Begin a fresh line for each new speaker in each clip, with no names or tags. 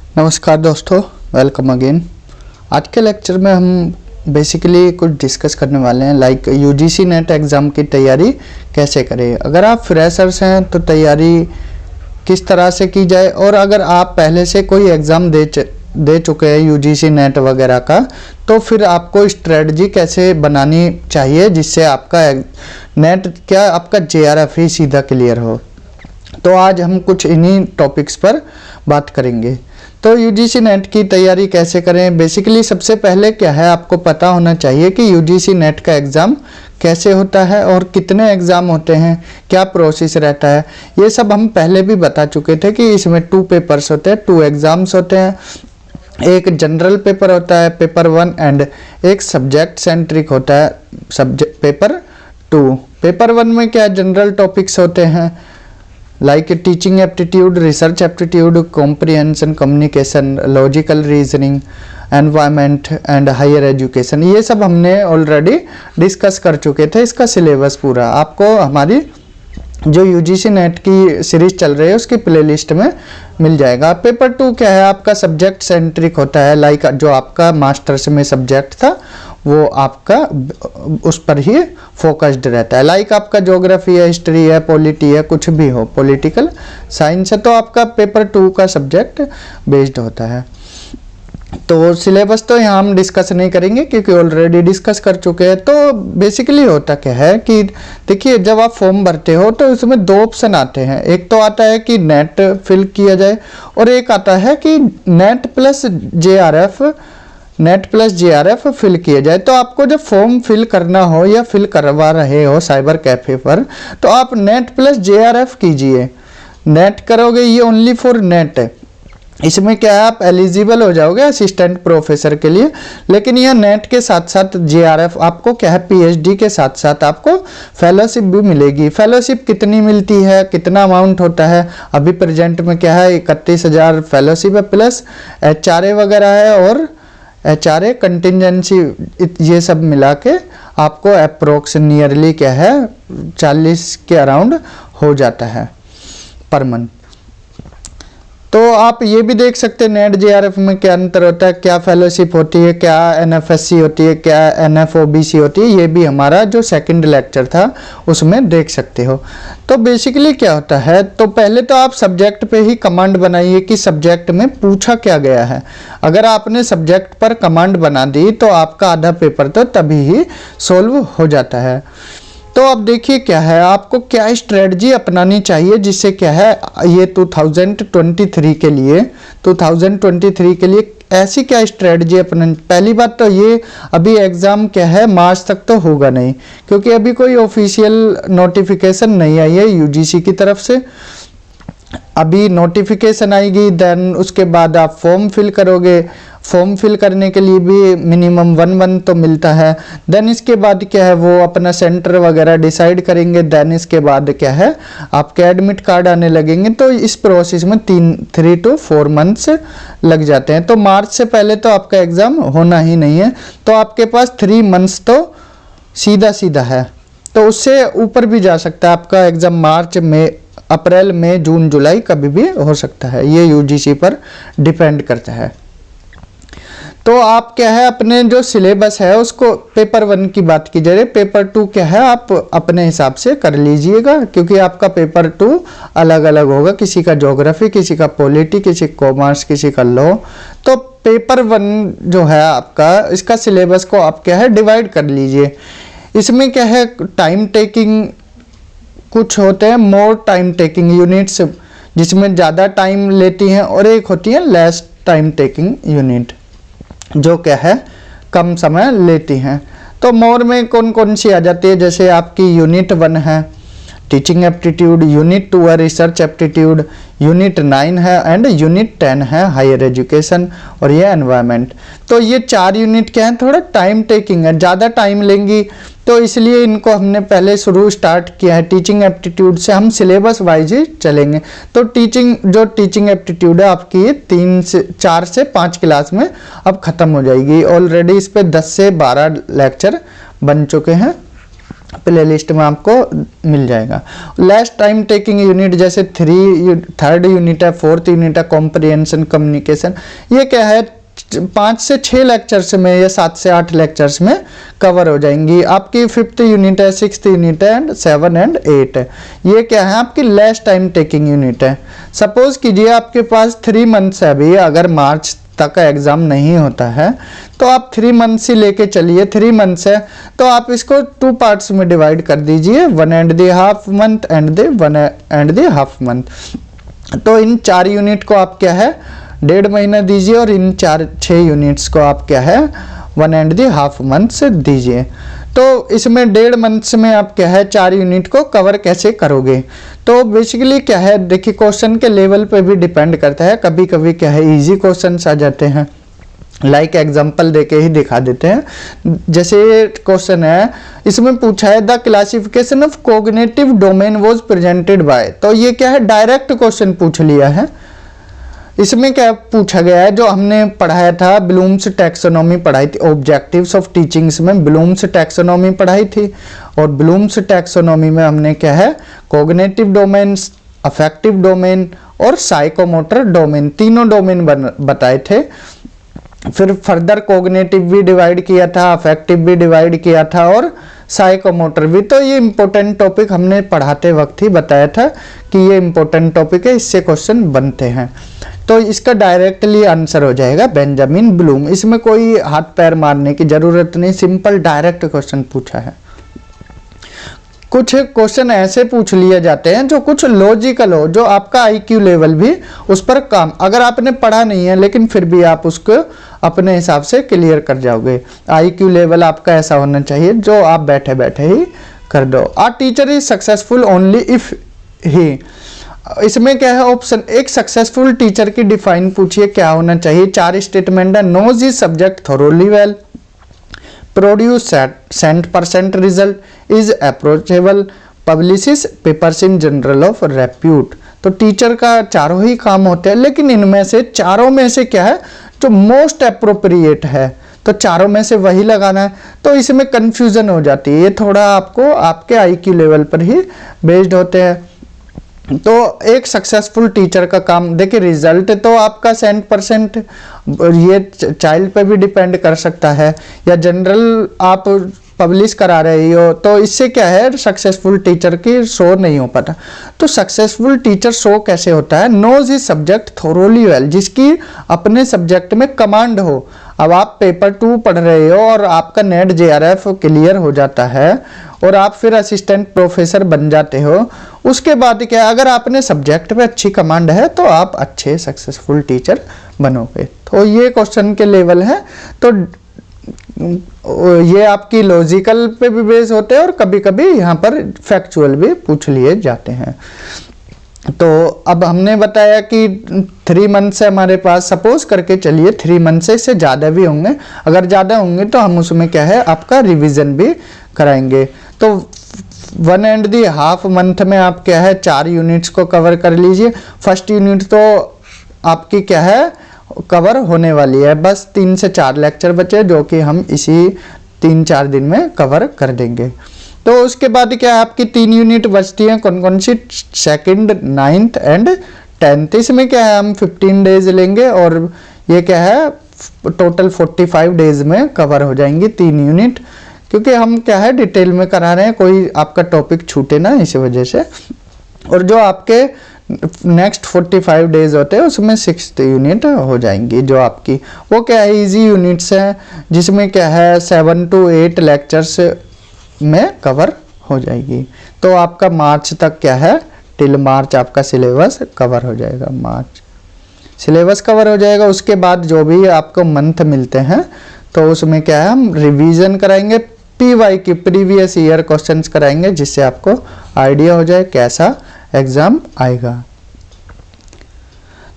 नमस्कार दोस्तों, welcome again. आज के लेक्चर में हम बेसिकली कुछ डिस्कस करने वाले हैं लाइक यूजीसी नेट एग्ज़ाम की तैयारी कैसे करें। अगर आप फ्रेशर्स हैं तो तैयारी किस तरह से की जाए, और अगर आप पहले से कोई एग्ज़ाम दे चुके हैं यूजीसी नेट वगैरह का, तो फिर आपको स्ट्रेटजी कैसे बनानी चाहिए जिससे आपका नेट क्या आपका जेआरएफ ही सीधा क्लियर हो। तो आज हम कुछ इन्हीं टॉपिक्स पर बात करेंगे। तो यूजीसी नेट की तैयारी कैसे करें। बेसिकली सबसे पहले क्या है, आपको पता होना चाहिए कि यूजीसी नेट का एग्ज़ाम कैसे होता है और कितने एग्ज़ाम होते हैं, क्या प्रोसेस रहता है। ये सब हम पहले भी बता चुके थे कि इसमें 2 पेपर्स होते हैं, 2 एग्ज़ाम्स होते हैं। एक जनरल पेपर होता है पेपर 1 एंड एक सब्जेक्ट सेंट्रिक होता है सब्जेक्ट पेपर 2। पेपर 1 में क्या जनरल टॉपिक्स होते हैं like teaching aptitude, research aptitude, comprehension, communication, logical reasoning, environment and higher education. ये सब हमने ऑलरेडी डिस्कस कर चुके थे। इसका सिलेबस पूरा आपको हमारी जो यूजीसी नेट की सीरीज चल रही है उसकी प्लेलिस्ट में मिल जाएगा। पेपर 2 क्या है, आपका सब्जेक्ट सेंट्रिक होता है। लाइक जो आपका मास्टर्स में सब्जेक्ट था वो आपका उस पर ही फोकस्ड रहता है। लाइक आपका ज्योग्राफी है, हिस्ट्री है, पॉलिटी है, कुछ भी हो, पॉलिटिकल साइंस है, तो आपका पेपर 2 का सब्जेक्ट बेस्ड होता है। तो सिलेबस तो यहाँ हम डिस्कस नहीं करेंगे क्योंकि ऑलरेडी डिस्कस कर चुके हैं। तो बेसिकली होता क्या है कि देखिए, जब आप फॉर्म भरते हो तो उसमें 2 ऑप्शन आते हैं। एक तो आता है कि नेट फिल किया जाए और एक आता है कि नेट प्लस जेआरएफ फिल किया जाए। तो आपको जब फॉर्म फिल करना हो या फिल करवा रहे हो साइबर कैफे पर, तो आप नेट प्लस जेआरएफ कीजिए। नेट करोगे, ये ओनली फॉर नेट है। इसमें क्या है, आप एलिजिबल हो जाओगे असिस्टेंट प्रोफेसर के लिए। लेकिन यह नेट के साथ साथ जेआरएफ आपको क्या है, पीएचडी के साथ साथ आपको फेलोशिप भी मिलेगी। फेलोशिप कितनी मिलती है, कितना अमाउंट होता है, अभी प्रेजेंट में क्या है 31,000 फेलोशिप है, प्लस एचआरए वगैरह है और एचआरए कंटिजेंसी, ये सब मिला के आपको अप्रोक्स नियरली क्या है 40 के अराउंड हो जाता है पर मंथ। तो आप ये भी देख सकते हैं नेट जेआरएफ में क्या अंतर होता है, क्या फेलोशिप होती है, क्या एनएफएससी होती है, क्या एनएफओबीसी होती है। ये भी हमारा जो सेकंड लेक्चर था उसमें देख सकते हो। तो बेसिकली क्या होता है, तो पहले तो आप सब्जेक्ट पे ही कमांड बनाइए कि सब्जेक्ट में पूछा क्या गया है। अगर आपने सब्जेक्ट पर कमांड बना दी तो आपका आधा पेपर तो तभी ही सोल्व हो जाता है। तो अब देखिए क्या है, आपको क्या स्ट्रेटजी अपनानी चाहिए जिससे क्या है ये 2023 के लिए ऐसी क्या स्ट्रेटजी अपनानी। पहली बात तो ये, अभी एग्ज़ाम क्या है मार्च तक तो होगा नहीं क्योंकि अभी कोई ऑफिशियल नोटिफिकेशन नहीं आई है यूजीसी की तरफ से। अभी नोटिफिकेशन आएगी, देन उसके बाद आप फॉर्म फिल करोगे। फॉर्म फिल करने के लिए भी मिनिमम 1 मंथ तो मिलता है। देन इसके बाद क्या है, वो अपना सेंटर वगैरह डिसाइड करेंगे। देन इसके बाद क्या है, आपके एडमिट कार्ड आने लगेंगे। तो इस प्रोसेस में 3 to 4 मंथ्स लग जाते हैं। तो मार्च से पहले तो आपका एग्ज़ाम होना ही नहीं है। तो आपके पास 3 मंथ्स तो सीधा है। तो उससे ऊपर भी जा सकता है आपका एग्ज़ाम। मार्च में, अप्रैल, मई, जून, जुलाई कभी भी हो सकता है। ये यूजीसी पर डिपेंड करता है। तो आप क्या है, अपने जो सिलेबस है उसको पेपर 1 की बात की जाए, पेपर 2 क्या है आप अपने हिसाब से कर लीजिएगा क्योंकि आपका पेपर 2 अलग अलग होगा। किसी का ज्योग्राफी, किसी का पॉलिटी, किसी कॉमर्स, किसी का लॉ। तो पेपर 1 जो है आपका, इसका सिलेबस को आप क्या है डिवाइड कर लीजिए। इसमें क्या है, टाइम टेकिंग कुछ होते हैं, मोर टाइम टेकिंग यूनिट्स जिसमें ज़्यादा टाइम लेती हैं, और एक होती है लेस टाइम टेकिंग यूनिट जो क्या है कम समय लेती हैं। तो मोर में कौन कौन सी आ जाती है, जैसे आपकी यूनिट 1 है टीचिंग एप्टीट्यूड, यूनिट 2 है रिसर्च एप्टीट्यूड, यूनिट 9 है एंड यूनिट 10 है हायर एजुकेशन, और ये एनवायरनमेंट। तो ये 4 यूनिट क्या है, थोड़ा टाइम टेकिंग है, ज़्यादा टाइम लेंगी। तो इसलिए इनको हमने पहले स्टार्ट किया है टीचिंग एप्टीट्यूड से। हम सिलेबस वाइज ही चलेंगे। तो टीचिंग एप्टीट्यूड है आपकी ये 4 से 5 क्लास में अब ख़त्म हो जाएगी। ऑलरेडी इस पर 10 से 12 लेक्चर बन चुके हैं। प्लेलिस्ट में आपको मिल जाएगा। लास्ट टाइम टेकिंग यूनिट जैसे थर्ड यूनिट है, फोर्थ यूनिट है, कॉम्प्रिहेंशन कम्युनिकेशन, ये क्या है 5 से 6 लेक्चर्स में या 7 से 8 लेक्चर्स में कवर हो जाएंगी। आपकी 5th यूनिट है, 6th यूनिट है, एंड 7 एंड 8 है। ये क्या है आपकी लास्ट टाइम टेकिंग यूनिट है। सपोज कीजिए आपके पास 3 मंथ्स है अभी, अगर मार्च तक का एग्जाम नहीं होता है तो आप 3 मंथ्स ही लेके चलिए। 3 मंथ्स है तो आप इसको 2 पार्ट्स में डिवाइड कर दीजिए, 1.5 मंथ एंड द 1.5 मंथ। तो इन 4 यूनिट को आप क्या है 1.5 महीना दीजिए, और इन 6 यूनिट्स को आप क्या है 1.5 मंथ्स दीजिए। तो इसमें 1.5 मंथ्स में आप क्या है 4 यूनिट को कवर कैसे करोगे। तो बेसिकली क्या है देखिए, क्वेश्चन के लेवल पे भी डिपेंड करता है। कभी कभी क्या है इजी क्वेश्चंस आ जाते हैं, लाइक एग्जांपल देके ही दिखा देते हैं। जैसे क्वेश्चन है, इसमें पूछा है the classification of cognitive domain was presented by. तो ये क्या है डायरेक्ट क्वेश्चन पूछ लिया है। इसमें क्या पूछा गया है, जो हमने पढ़ाया था ब्लूम्स टैक्सोनॉमी पढ़ाई थी, ऑब्जेक्टिव्स ऑफ टीचिंग्स में ब्लूम्स टैक्सोनॉमी पढ़ाई थी, और ब्लूम्स टैक्सोनॉमी में हमने क्या है कॉग्निटिव डोमेन, अफेक्टिव डोमेन और साइकोमोटर डोमेन, तीनों डोमेन बताए थे। फिर फर्दर कॉग्निटिव भी डिवाइड किया था, अफेक्टिव भी डिवाइड किया था, और साइकोमोटर भी। तो ये इंपॉर्टेंट टॉपिक हमने पढ़ाते वक्त ही बताया था कि ये इंपॉर्टेंट टॉपिक है, इससे क्वेश्चन बनते हैं। तो इसका डायरेक्टली आंसर हो जाएगा बेंजामिन ब्लूम। इसमें कोई हाथ पैर मारने की जरूरत नहीं, सिंपल डायरेक्ट क्वेश्चन पूछा है। कुछ क्वेश्चन ऐसे पूछ लिए जाते हैं जो कुछ लॉजिकल हो, जो आपका आईक्यू लेवल भी उस पर काम, अगर आपने पढ़ा नहीं है लेकिन फिर भी आप उसको अपने हिसाब से क्लियर कर जाओगे। आईक्यू लेवल आपका ऐसा होना चाहिए जो आप बैठे बैठे ही कर दो। A teacher is successful only if he, इसमें क्या है ऑप्शन, एक सक्सेसफुल टीचर की डिफाइन पूछिए क्या होना चाहिए। 4 स्टेटमेंट है, knows is subject thoroughly well, produce 100% result, is approachable, publishes papers in journal of repute. तो टीचर का चारों ही काम होते हैं, लेकिन इनमें से चारों में से क्या है जो मोस्ट अप्रोप्रिएट है, तो चारों में से वही लगाना है। तो इसमें कंफ्यूजन हो जाती है, ये थोड़ा आपको आपके आईक्यू लेवल पर ही बेस्ड होते हैं। तो एक सक्सेसफुल टीचर का काम देखिए, रिजल्ट तो आपका 100% ये चाइल्ड पे भी डिपेंड कर सकता है, या जनरल आप पब्लिश करा रही हो, तो इससे क्या है सक्सेसफुल टीचर की शो नहीं हो पाता। तो सक्सेसफुल टीचर शो कैसे होता है, knows is subject thoroughly well, जिसकी अपने सब्जेक्ट में कमांड हो। अब आप पेपर 2 पढ़ रहे हो और आपका नेट JRF क्लियर हो जाता है और आप फिर असिस्टेंट प्रोफेसर बन जाते हो, उसके बाद क्या अगर आपने सब्जेक्ट पे अच्छी कमांड है तो आप अच्छे सक्सेसफुल टीचर बनोगे। तो ये क्वेश्चन के लेवल है, तो ये आपकी लॉजिकल पे भी बेस होते हैं और कभी कभी यहाँ पर फैक्चुअल भी पूछ लिए जाते हैं। तो अब हमने बताया कि 3 मंथ से हमारे पास, सपोज करके चलिए 3 मंथ से इससे ज़्यादा भी होंगे, अगर ज़्यादा होंगे तो हम उसमें क्या है आपका रिवीजन भी कराएंगे। तो 1.5 मंथ में आप क्या है 4 यूनिट्स को कवर कर लीजिए। फर्स्ट यूनिट तो आपकी क्या है कवर होने वाली है, बस 3 से 4 लेक्चर बचे जो कि हम इसी 3-4 दिन में कवर कर देंगे। तो उसके बाद क्या है आपकी 3 यूनिट बचती हैं, कौन कौन सी, 2nd, 9th एंड 10th। इसमें क्या है हम 15 डेज लेंगे और ये क्या है टोटल 45 डेज में कवर हो जाएंगी 3 यूनिट, क्योंकि हम क्या है डिटेल में करा रहे हैं, कोई आपका टॉपिक छूटे ना इसी वजह से। और जो आपके नेक्स्ट 45 डेज होते हैं उसमें 6th यूनिट हो जाएंगी, जो आपकी वो क्या है इजी यूनिट्स हैं, जिसमें क्या है 7 to 8 लेक्चर्स में कवर हो जाएगी। तो आपका मार्च तक क्या है टिल मार्च आपका सिलेबस कवर हो जाएगा, मार्च सिलेबस कवर हो जाएगा। उसके बाद जो भी आपको मंथ मिलते हैं तो उसमें क्या है हम रिवीजन कराएंगे, PY की प्रीवियस ईयर क्वेश्चंस कराएंगे, जिससे आपको आइडिया हो जाए कैसा एग्जाम आएगा।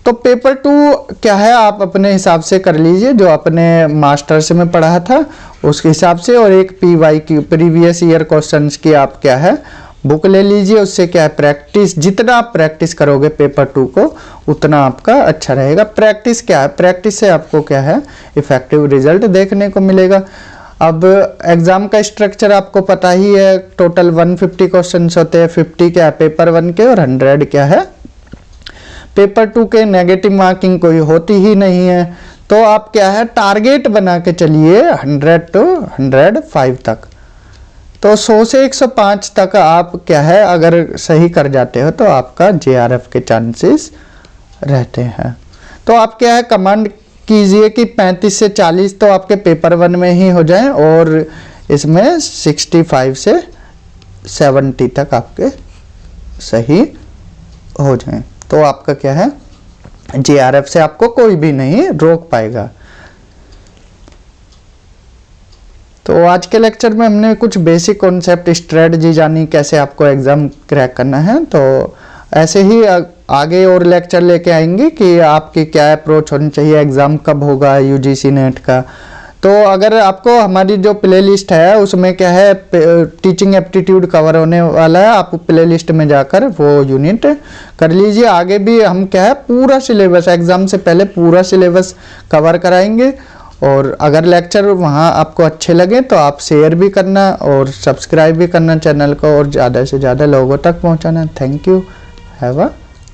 तो पेपर 2 क्या है आप अपने हिसाब से कर लीजिए, जो अपने मास्टर्स में पढ़ा था उसके हिसाब से, और एक PY की प्रीवियस ईयर क्वेश्चंस की आप क्या है बुक ले लीजिए। उससे क्या है प्रैक्टिस, जितना आप प्रैक्टिस करोगे पेपर 2 को उतना आपका अच्छा रहेगा। प्रैक्टिस क्या है, प्रैक्टिस से आपको क्या है इफेक्टिव रिजल्ट देखने को मिलेगा। अब एग्ज़ाम का स्ट्रक्चर आपको पता ही है, टोटल 150 क्वेश्चंस होते हैं, 50 क्या है पेपर 1 के और 100 क्या है पेपर 2 के। नेगेटिव मार्किंग कोई होती ही नहीं है। तो आप क्या है टारगेट बना के चलिए 100 to 105 तक। तो 100 से 105 तक आप क्या है अगर सही कर जाते हो तो आपका JRF के चांसेस रहते हैं। तो आप क्या है कमांड कीजिए कि 35 से 40 तो आपके पेपर 1 में ही हो जाएं और इसमें 65 से 70 तक आपके सही हो जाएं। तो आपका क्या है JRF से आपको कोई भी नहीं रोक पाएगा। तो आज के लेक्चर में हमने कुछ बेसिक कॉन्सेप्ट स्ट्रेटजी जानी, कैसे आपको एग्ज़ाम क्रैक करना है। तो ऐसे ही आगे और लेक्चर लेके आएंगे कि आपकी क्या अप्रोच होनी चाहिए, एग्ज़ाम कब होगा UGC नेट का। तो अगर आपको हमारी जो प्लेलिस्ट है उसमें क्या है टीचिंग एप्टीट्यूड कवर होने वाला है, आप प्लेलिस्ट में जाकर वो यूनिट कर लीजिए। आगे भी हम क्या है पूरा सिलेबस एग्ज़ाम से पहले पूरा सिलेबस कवर कराएंगे। और अगर लेक्चर वहाँ आपको अच्छे लगे तो आप शेयर भी करना और सब्सक्राइब भी करना चैनल को और ज़्यादा से ज़्यादा लोगों तक पहुँचाना। Thank you, have a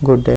good day.